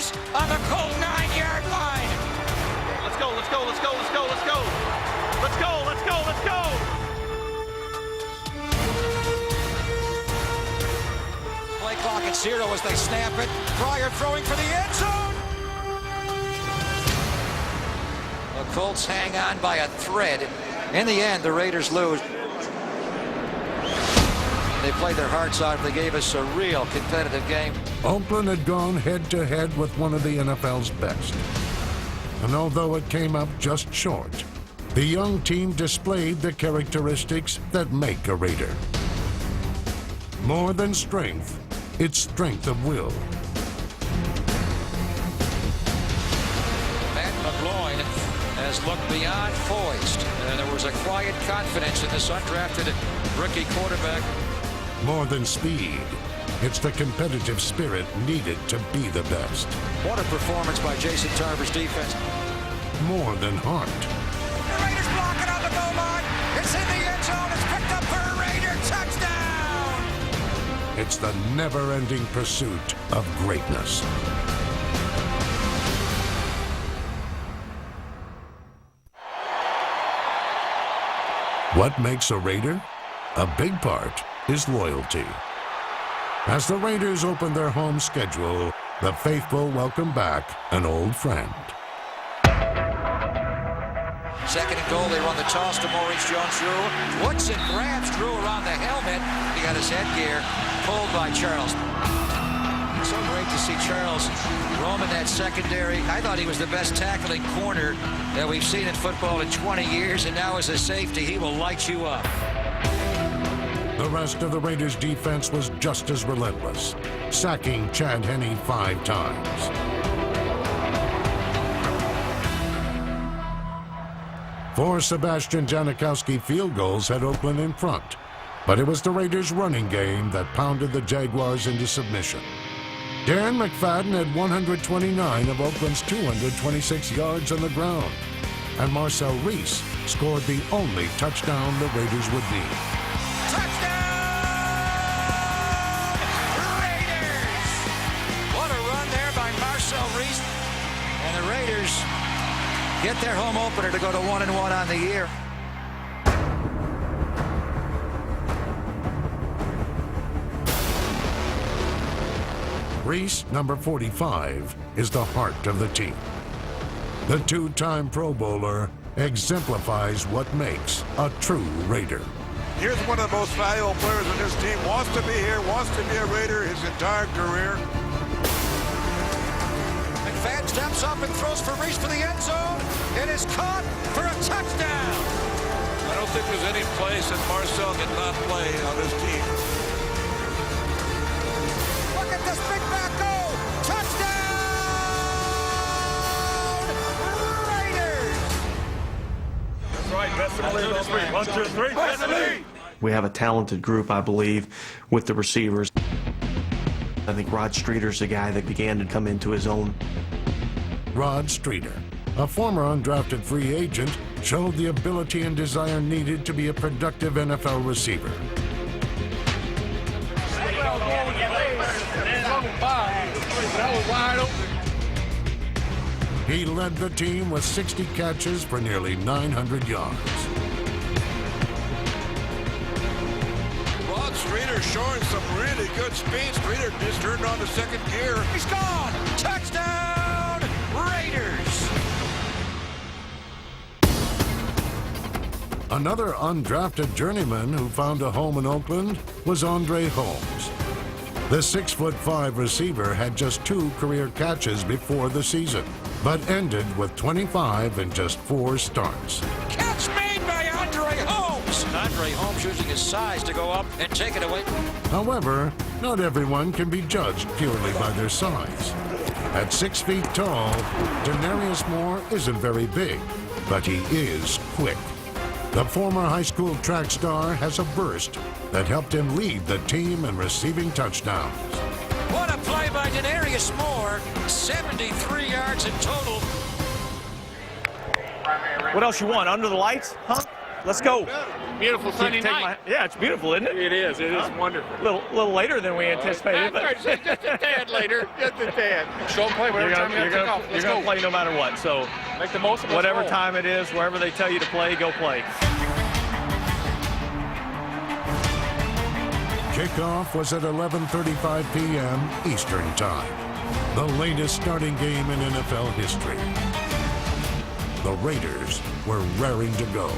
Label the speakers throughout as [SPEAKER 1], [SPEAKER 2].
[SPEAKER 1] Raiders on the cold 9-yard line.
[SPEAKER 2] Let's go, let's go, let's go, let's go, let's go. Let's go, let's go, let's go.
[SPEAKER 1] Play clock at 0 as they snap it. Pryor throwing for the end zone. The Colts hang on by a thread. In the end, the Raiders lose. They played their hearts out. They gave us a real competitive game.
[SPEAKER 3] Oakland had gone head-to-head with one of the NFL's best. And although it came up just short, the young team displayed the characteristics that make a Raider. More than strength, it's strength of will.
[SPEAKER 1] Matt McGloin has looked beyond poised. And there was a quiet confidence in this undrafted rookie quarterback.
[SPEAKER 3] More than speed, it's the competitive spirit needed to be the best.
[SPEAKER 1] What a performance by Jason Tarver's defense.
[SPEAKER 3] More than heart.
[SPEAKER 1] The Raiders block it on the goal line. It's in the end zone. It's picked up for a Raider touchdown.
[SPEAKER 3] It's the never-ending pursuit of greatness. What makes a Raider? A big part is loyalty. As the Raiders open their home schedule, the faithful welcome back an old friend.
[SPEAKER 1] Second and goal, they run the toss to Maurice Jones-Drew. Woodson grabs Drew around the helmet. He got his headgear pulled by Charles. So great to see Charles roaming that secondary. I thought he was the best tackling corner that we've seen in football in 20 years, and now as a safety, he will light you up.
[SPEAKER 3] The rest of the Raiders' defense was just as relentless, sacking Chad Henne 5 times. Four Sebastian Janikowski field goals had Oakland in front, but it was the Raiders' running game that pounded the Jaguars into submission. Darren McFadden had 129 of Oakland's 226 yards on the ground, and Marcel Reese scored the only touchdown the Raiders would need.
[SPEAKER 1] Touchdown! Raiders! What a run there by Marcel Reese. And the Raiders get their home opener to go to 1-1 on the year.
[SPEAKER 3] Reese, number 45, is the heart of the team. The two-time Pro Bowler exemplifies what makes a true Raider.
[SPEAKER 4] Here's one of the most valuable players on this team. Wants to be here, wants to be a Raider his entire career.
[SPEAKER 1] McFadden steps up and throws for Reese for the end zone. It is caught for a touchdown.
[SPEAKER 4] I don't think there's any place that Marcel did not play on this team.
[SPEAKER 1] Look at this big back go. Touchdown! Raiders!
[SPEAKER 4] That's right, best of the league. 1, 2, 3, best of the league.
[SPEAKER 5] We have a talented group, I believe, with the receivers. I think Rod Streeter's the guy that began to come into his own.
[SPEAKER 3] Rod Streeter, a former undrafted free agent, showed the ability and desire needed to be a productive NFL receiver. He led the team with 60 catches for nearly 900 yards.
[SPEAKER 4] Rod Streeter showing some really good speed. Streeter just turned on the second gear.
[SPEAKER 1] He's gone! Touchdown! Raiders!
[SPEAKER 3] Another undrafted journeyman who found a home in Oakland was Andre Holmes. The 6'5" receiver had just 2 career catches before the season, but ended with 25 in just 4 starts.
[SPEAKER 1] Catch made by Andre Holmes! Andre Holmes using his size to go up and take it away.
[SPEAKER 3] However, not everyone can be judged purely by their size. At 6 feet tall, Denarius Moore isn't very big, but he is quick. The former high school track star has a burst that helped him lead the team in receiving touchdowns.
[SPEAKER 1] What a play by Denarius Moore. 73 yards in total.
[SPEAKER 2] What else you want? Under the lights? Huh? Let's go.
[SPEAKER 6] Beautiful Sunday night.
[SPEAKER 2] Yeah, it's beautiful, isn't it?
[SPEAKER 6] It is. It is wonderful.
[SPEAKER 2] Little later than we anticipated.
[SPEAKER 6] That's right, just a tad later. Just a tad. Show play whatever time you have to go.
[SPEAKER 2] You're going to play no matter what. So
[SPEAKER 6] Make the most of it.
[SPEAKER 2] whatever time it is, wherever they tell you to play, go play.
[SPEAKER 3] Kickoff was at 11:35 p.m. Eastern Time, the latest starting game in NFL history. The Raiders were raring to go.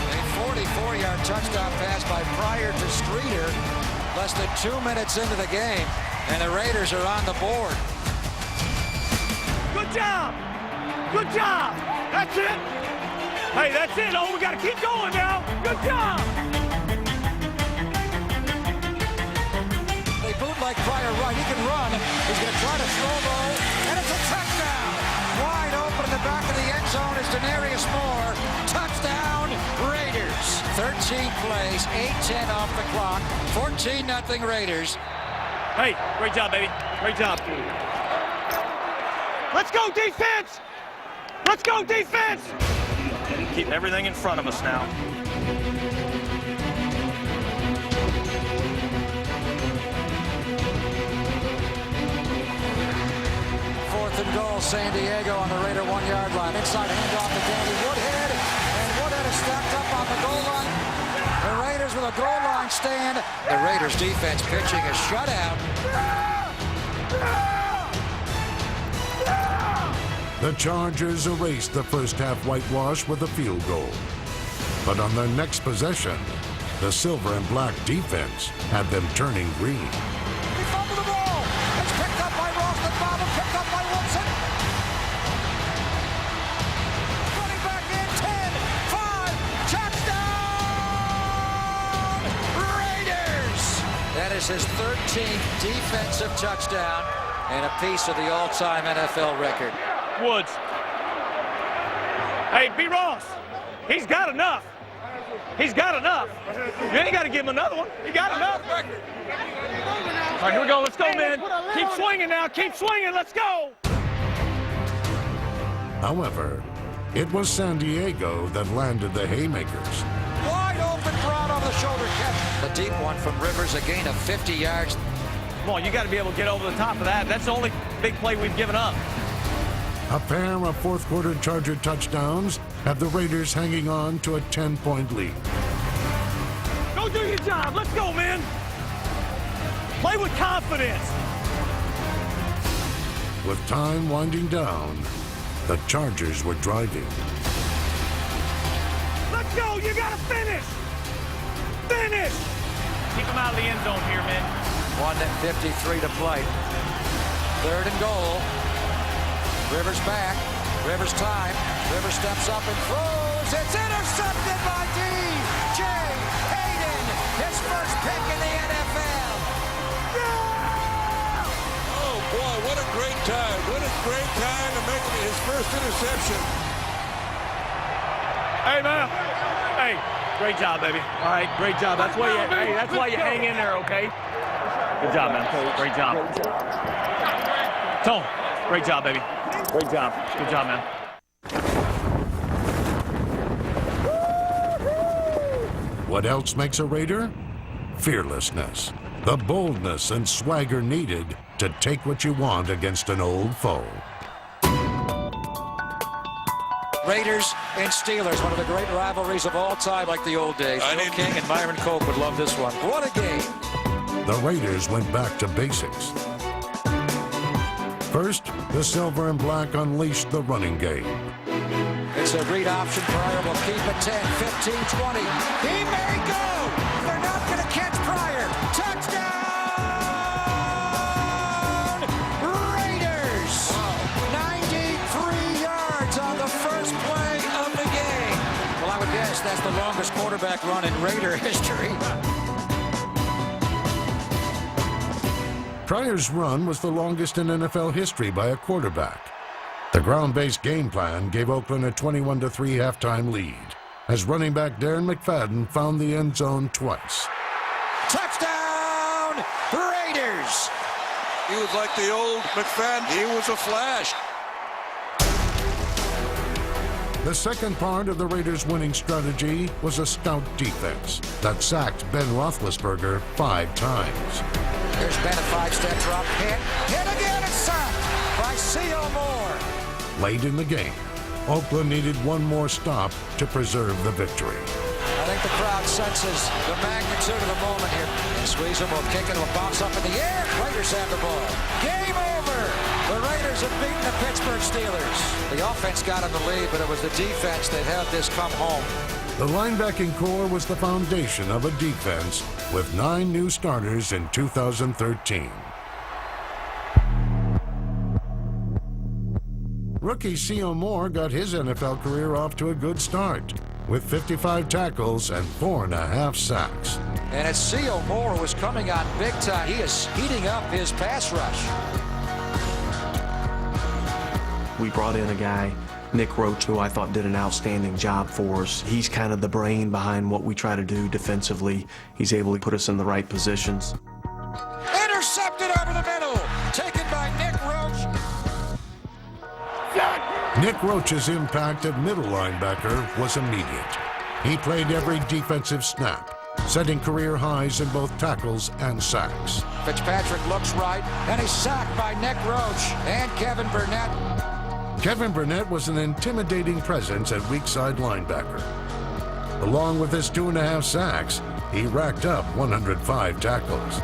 [SPEAKER 1] A 44-yard touchdown pass by Pryor to Streeter. Less than 2 minutes into the game, and the Raiders are on the board.
[SPEAKER 2] Good job. Good job. That's it. Hey, that's it. Oh, we got to keep going now. Good job.
[SPEAKER 1] They bootleg Pryor right. He can run. He's going to try to throw low, and it's a touchdown. Wide open in the back of the end zone is Denarius Moore. Touchdown, Raiders. 13 plays, 8-10 off the clock. 14-0 Raiders.
[SPEAKER 2] Hey, great job, baby. Great job. Let's go, defense! Let's go, defense! Keep everything in front of us now.
[SPEAKER 1] Fourth and goal, San Diego on the Raider 1-yard line. Inside handoff to Danny Woodhead, and Woodhead is stacked up on the goal line. The Raiders with a goal line stand. The Raiders defense pitching a shutout.
[SPEAKER 3] The Chargers erased the first half whitewash with a field goal. But on their next possession, the silver and black defense had them turning green.
[SPEAKER 1] He fumbled the ball. It's picked up by Ralston. Bobble picked up by Wilson. Running back in 10, 5, touchdown! Raiders! That is his 13th defensive touchdown and a piece of the all-time NFL record.
[SPEAKER 2] Woods. Hey, B. Ross. He's got enough. He's got enough. You ain't got to give him another one. You got enough. All right, here we go. Let's go, man. Keep swinging now. Keep swinging. Let's go.
[SPEAKER 3] However, it was San Diego that landed the haymakers.
[SPEAKER 1] Wide open, broad on the shoulder catch. The deep one from Rivers, a gain of 50 yards.
[SPEAKER 2] Come on, you got to be able to get over the top of that. That's the only big play we've given up.
[SPEAKER 3] A pair of fourth-quarter Charger touchdowns had the Raiders hanging on to a 10-point lead.
[SPEAKER 2] Go do your job. Let's go, man. Play with confidence.
[SPEAKER 3] With time winding down, the Chargers were driving.
[SPEAKER 2] Let's go. You got to finish. Finish. Keep them out of the end zone here, man.
[SPEAKER 1] 1:53 to play. Third and goal. Rivers back. Rivers time. Rivers steps up and throws. It's intercepted by D.J. Hayden. His first pick in the NFL.
[SPEAKER 4] Oh, boy, what a great time. What a great time to make his first interception.
[SPEAKER 2] Hey, man. Hey, great job, baby. All right, great job. That's why you hang in there, okay? Good job, man. Great job. Tone, great job, baby. Great job. Good job, man.
[SPEAKER 3] What else makes a Raider? Fearlessness. The boldness and swagger needed to take what you want against an old foe.
[SPEAKER 1] Raiders and Steelers, one of the great rivalries of all time, like the old days. Phil King and Myron Cope would love this one. What a game.
[SPEAKER 3] The Raiders went back to basics. First, the silver and black unleashed the running game.
[SPEAKER 1] It's a read option. Pryor will keep it 10, 15, 20. He may go. They're not going to catch Pryor. Touchdown! Raiders! 93 yards on the first play of the game. Well, I would guess that's the longest quarterback run in Raider history.
[SPEAKER 3] Pryor's run was the longest in NFL history by a quarterback. The ground-based game plan gave Oakland a 21-3 halftime lead, as running back Darren McFadden found the end zone twice.
[SPEAKER 1] Touchdown, Raiders! Raiders.
[SPEAKER 4] He was like the old McFadden. He was a flash.
[SPEAKER 3] The second part of the Raiders' winning strategy was a stout defense that sacked Ben Roethlisberger 5 times.
[SPEAKER 1] Here's Ben, a 5-step drop. Hit again and sacked by C.O. Moore.
[SPEAKER 3] Late in the game, Oakland needed one more stop to preserve the victory.
[SPEAKER 1] I think the crowd senses the magnitude of the moment here. They squeeze him, will kick it, will bounce up in the air. Raiders have the ball. Game over. The Raiders have beaten the Pittsburgh Steelers. The offense got in the lead, but it was the defense that had this come home.
[SPEAKER 3] The linebacking core was the foundation of a defense with 9 new starters in 2013. Rookie C.O. Moore got his NFL career off to a good start with 55 tackles and 4.5 sacks.
[SPEAKER 1] And as C.O. Moore was coming on big time, he is heating up his pass rush.
[SPEAKER 5] We brought in a guy, Nick Roach, who I thought did an outstanding job for us. He's kind of the brain behind what we try to do defensively. He's able to put us in the right positions.
[SPEAKER 1] Intercepted over the middle, taken by Nick Roach.
[SPEAKER 3] Nick Roach's impact at middle linebacker was immediate. He played every defensive snap, setting career highs in both tackles and sacks.
[SPEAKER 1] Fitzpatrick looks right, and he's sacked by Nick Roach and Kevin Burnett.
[SPEAKER 3] Kevin Burnett was an intimidating presence at weak side linebacker. Along with his 2.5 sacks, he racked up 105 tackles.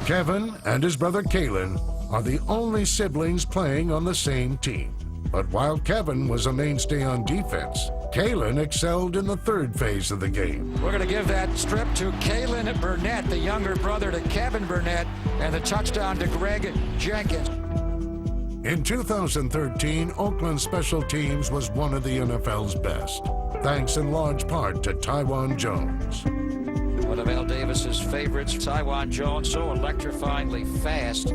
[SPEAKER 3] Kevin and his brother Kalen are the only siblings playing on the same team. But while Kevin was a mainstay on defense, Kalen excelled in the third phase of the game.
[SPEAKER 1] We're going to give that strip to Kalen Burnett, the younger brother to Kevin Burnett, and the touchdown to Greg Jenkins.
[SPEAKER 3] In 2013, Oakland special teams was one of the NFL's best, thanks in large part to Taiwan Jones.
[SPEAKER 1] One of Al Davis's favorites, Taiwan Jones, so electrifyingly fast.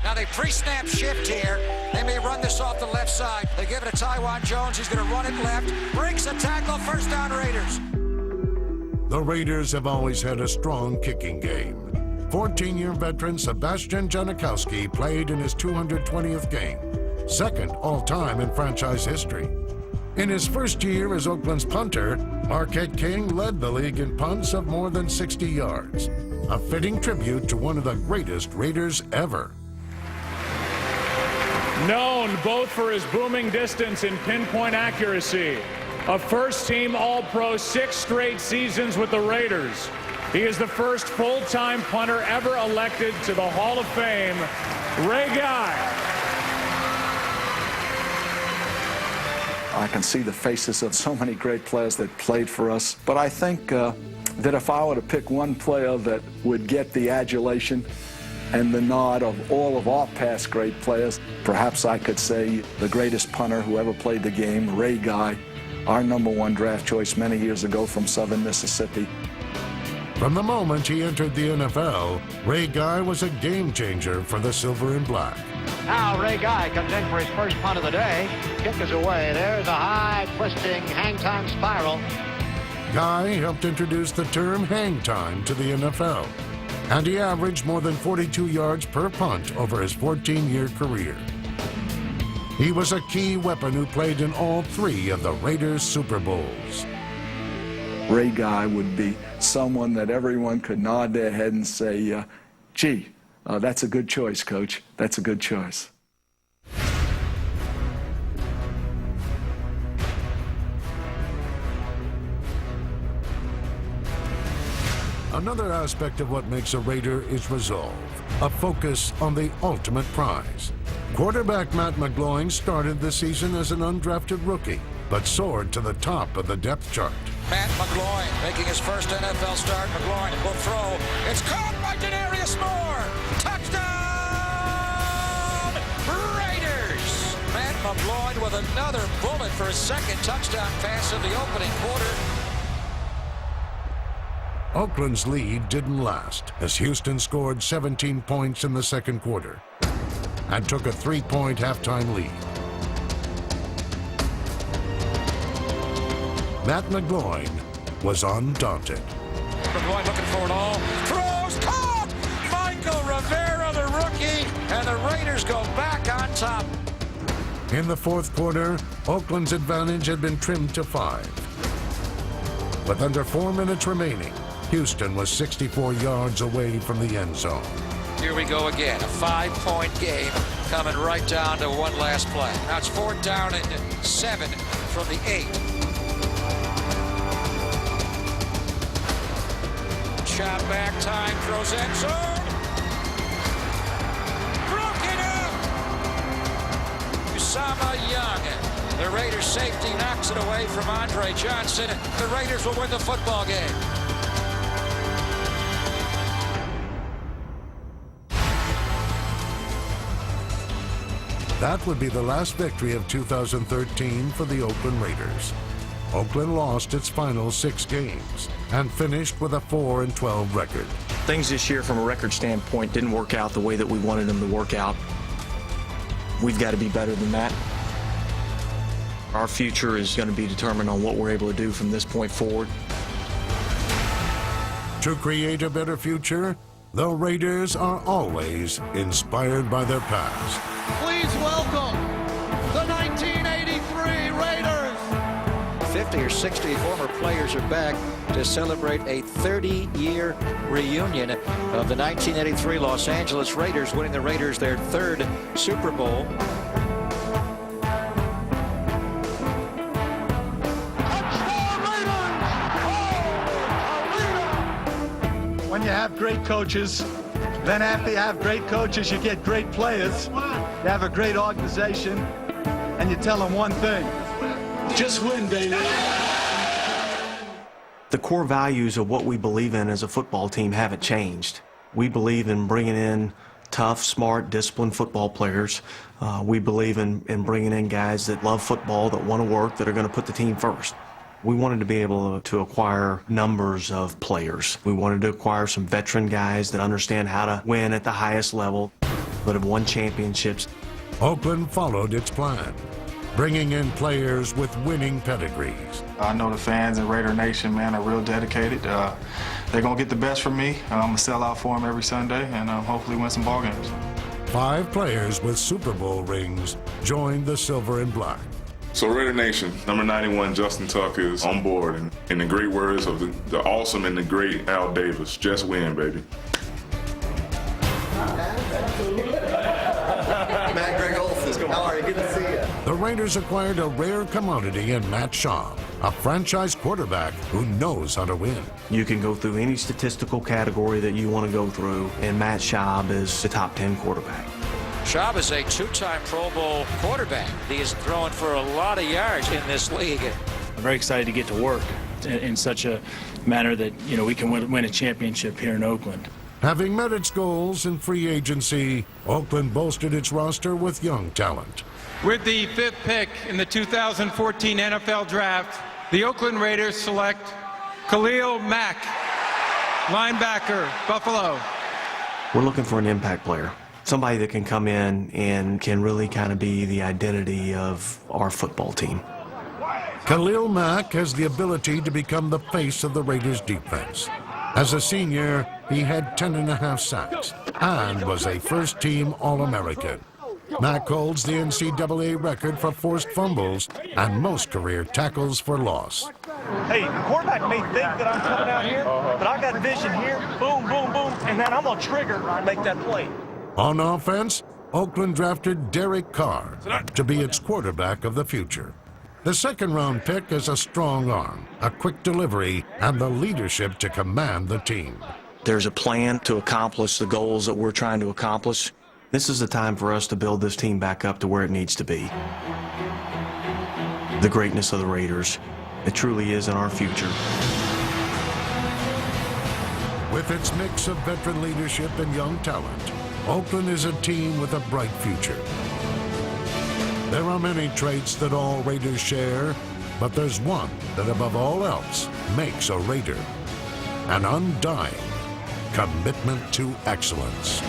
[SPEAKER 1] Now they pre-snap shift here. They may run this off the left side. They give it to Taiwan Jones. He's going to run it left. Breaks a tackle. First down, Raiders.
[SPEAKER 3] The Raiders have always had a strong kicking game. 14-year veteran Sebastian Janikowski played in his 220th game, second all-time in franchise history. In his first year as Oakland's punter, Marquette King led the league in punts of more than 60 yards, a fitting tribute to one of the greatest Raiders ever.
[SPEAKER 2] Known both for his booming distance and pinpoint accuracy. A first-team All-Pro 6 straight seasons with the Raiders. He is the first full-time punter ever elected to the Hall of Fame, Ray Guy.
[SPEAKER 7] I can see the faces of so many great players that played for us, but I think that if I were to pick one player that would get the adulation and the nod of all of our past great players, perhaps I could say the greatest punter who ever played the game, Ray Guy, our #1 draft choice many years ago from Southern Mississippi.
[SPEAKER 3] From the moment he entered the NFL, Ray Guy was a game changer for the Silver and Black.
[SPEAKER 8] Now Ray Guy comes in for his first punt of the day. Kick is away. There's a high, twisting, hang time spiral.
[SPEAKER 3] Guy helped introduce the term hang time to the NFL, and he averaged more than 42 yards per punt over his 14-year career. He was a key weapon who played in all 3 of the Raiders' Super Bowls.
[SPEAKER 7] Ray Guy would be someone that everyone could nod their head and say, gee, that's a good choice, Coach. That's a good choice.
[SPEAKER 3] Another aspect of what makes a Raider is resolve, a focus on the ultimate prize. Quarterback Matt McGloin started the season as an undrafted rookie, but soared to the top of the depth chart.
[SPEAKER 1] Matt McGloin making his first NFL start. McGloin will throw. It's caught by Denarius Moore. Touchdown, Raiders! Matt McGloin with another bullet for his second touchdown pass of the opening quarter.
[SPEAKER 3] Oakland's lead didn't last as Houston scored 17 points in the second quarter and took a 3-point halftime lead. Matt McGloin was undaunted.
[SPEAKER 1] McGloin looking for it all. Throws, caught! Michael Rivera, the rookie, and the Raiders go back on top.
[SPEAKER 3] In the fourth quarter, Oakland's advantage had been trimmed to 5. With under 4 minutes remaining, Houston was 64 yards away from the end zone.
[SPEAKER 1] Here we go again, a 5-point game coming right down to one last play. Now it's 4th down and 7 from the 8. Shot back, time, throws end zone. Broken up! Usama Young, the Raiders safety, knocks it away from Andre Johnson. The Raiders will win the football game.
[SPEAKER 3] That would be the last victory of 2013 for the Oakland Raiders. Oakland lost its final 6 games and finished with a 4-12 record.
[SPEAKER 5] Things this year from a record standpoint didn't work out the way that we wanted them to work out. We've got to be better than that. Our future is going to be determined on what we're able to do from this point forward.
[SPEAKER 3] To create a better future, the Raiders are always inspired by their past.
[SPEAKER 9] Please welcome the 1983 Raiders.
[SPEAKER 1] 50 or 60 former players are back to celebrate a 30-year reunion of the 1983 Los Angeles Raiders, winning the Raiders their 3rd Super Bowl.
[SPEAKER 10] When you have great coaches, then after you have great coaches, you get great players. You have a great organization, and you tell them one thing: just win, baby.
[SPEAKER 5] The core values of what we believe in as a football team haven't changed. We believe in bringing in tough, smart, disciplined football players. We believe in bringing in guys that love football, that want to work, that are going to put the team first. We wanted to be able to acquire numbers of players. We wanted to acquire some veteran guys that understand how to win at the highest level, that have won championships.
[SPEAKER 3] Oakland followed its plan, bringing in players with winning pedigrees.
[SPEAKER 11] I know the fans in Raider Nation, man, are real dedicated. They're going to get the best from me. I'm going to sell out for them every Sunday and hopefully win some ball games.
[SPEAKER 3] 5 players with Super Bowl rings joined the Silver and Black.
[SPEAKER 12] So Raider Nation, number 91, Justin Tuck is on board. And in the great words of the awesome and the great Al Davis, just win, baby.
[SPEAKER 13] Matt Greg Olson, how are you? Good to see you.
[SPEAKER 3] The Raiders acquired a rare commodity in Matt Schaub, a franchise quarterback who knows how to win.
[SPEAKER 5] You can go through any statistical category that you want to go through, and Matt Schaub is the top 10 quarterback.
[SPEAKER 1] Schaub is a 2-time Pro Bowl quarterback. He is throwing for a lot of yards in this league.
[SPEAKER 14] I'm very excited to get to work in such a manner that, you know, we can win a championship here in Oakland.
[SPEAKER 3] Having met its goals in free agency, Oakland bolstered its roster with young talent.
[SPEAKER 15] With the 5th pick in the 2014 NFL Draft, the Oakland Raiders select Khalil Mack, linebacker, Buffalo.
[SPEAKER 5] We're looking for an impact player. Somebody that can come in and can really kind of be the identity of our football team.
[SPEAKER 3] Khalil Mack has the ability to become the face of the Raiders defense. As a senior, he had 10.5 sacks and was a first-team All-American. Mack holds the NCAA record for forced fumbles and most career tackles for loss.
[SPEAKER 2] Hey, the quarterback may think that I'm coming out here, but I got vision here, boom, boom, boom, and then I'm going to trigger and make that play.
[SPEAKER 3] On offense, Oakland drafted Derek Carr to be its quarterback of the future. The second-round pick has a strong arm, a quick delivery, and the leadership to command the team.
[SPEAKER 5] There's a plan to accomplish the goals that we're trying to accomplish. This is the time for us to build this team back up to where it needs to be. The greatness of the Raiders, it truly is in our future.
[SPEAKER 3] With its mix of veteran leadership and young talent, Oakland is a team with a bright future. There are many traits that all Raiders share, but there's one that above all else makes a Raider: an undying commitment to excellence.